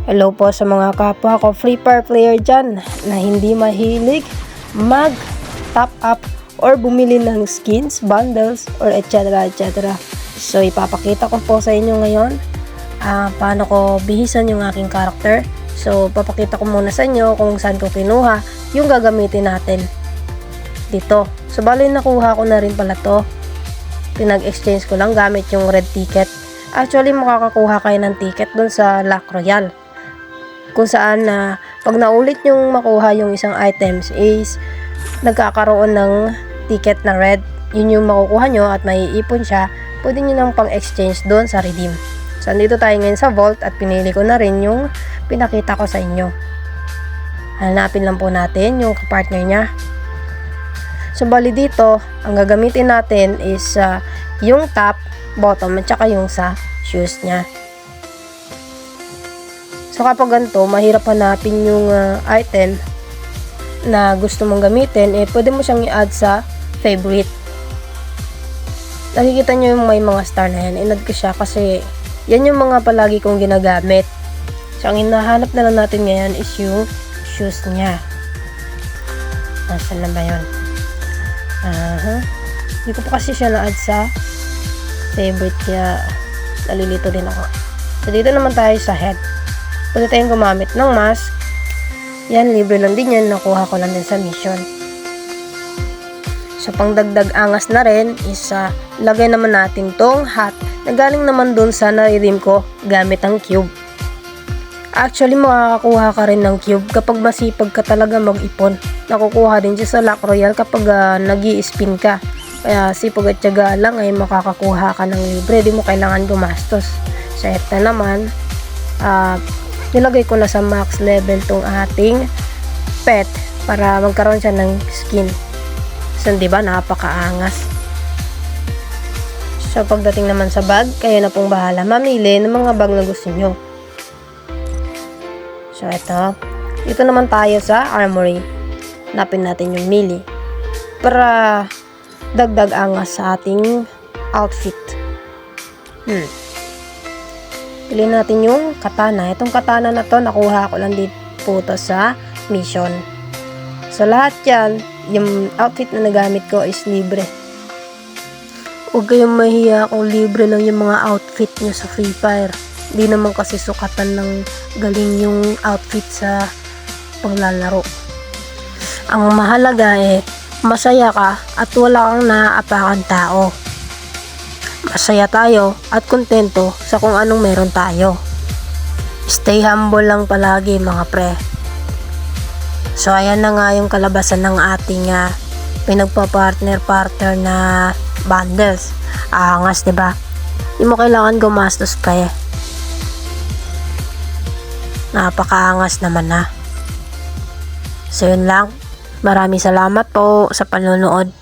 Hello po sa mga kapwa ko Free Fire player dyan na hindi mahilig mag top up or bumili ng skins, bundles, or etc. etc. So ipapakita ko po sa inyo ngayon paano ko bihisan yung aking character. So papakita ko muna sa inyo kung saan ko kinuha yung gagamitin natin dito. So bali nakuha ko na rin pala to, pinag-exchange ko lang gamit yung red ticket. Actually makakakuha kayo ng ticket dun sa Lock Royale, kung saan pag naulit yung makuha yung isang items is nagkakaroon ng ticket na red. Yun yung makukuha nyo at maiipon siya. Pwede nyo nang pang-exchange doon sa redeem. So andito tayo ngayon sa vault at pinili ko na rin yung pinakita ko sa inyo. Hanapin lang po natin yung kapartner nya. So bali dito ang gagamitin natin is yung top, bottom at saka yung sa shoes nya. So kapag ganito, mahirap hanapin yung item na gusto mong gamitin, pwede mo siyang i-add sa favorite. Nakikita nyo yung may mga star na yan, in-add ko siya kasi yan yung mga palagi kong ginagamit. So ang hinahanap na lang natin ngayon is yung shoes niya. Nasaan na ba yun? Hindi ko pa kasi siya na-add sa favorite, kaya nalilito din ako. So dito naman tayo sa head. Pwede tayong gumamit ng mask. Yan, libre lang din yan. Nakuha ko lang din sa mission. So, pang dagdag angas na rin is lagay naman natin tong hat na galing naman dun sa nare-redeem ko gamit ang cube. Actually, makakakuha ka rin ng cube kapag masipag ka talaga mag-ipon. Nakukuha din siya sa Lock Royale kapag nag-i-spin ka. Kaya sipag at tiyaga lang ay makakakuha ka ng libre. Di mo kailangan gumastos. So, ito naman, nilagay ko na sa max level tong ating pet para magkaroon siya ng skin. So, diba, napakaangas. So, pagdating naman sa bag, kayo na pong bahala mamili ng mga bag na gusto nyo. So, ito naman tayo sa armory. Napin natin yung melee para dagdag angas sa ating outfit. Pili natin yung katana. Itong katana na to, nakuha ko lang dito sa mission. So, lahat yan, yung outfit na nagamit ko is libre. Huwag kayong mahiya kung libre lang yung mga outfit nyo sa Free Fire. Hindi naman kasi sukatan ng galing yung outfit sa paglalaro. Ang mahalaga masaya ka at wala kang naaapakan tao. Masaya tayo at kontento sa kung anong meron tayo. Stay humble lang palagi mga pre. So ayan na nga yung kalabasan ng ating pinagpa-partner na bundles. Angas, diba? Hindi mo kailangan gumastos pa Napakaangas naman na. So yun lang. Maraming salamat po sa panonood.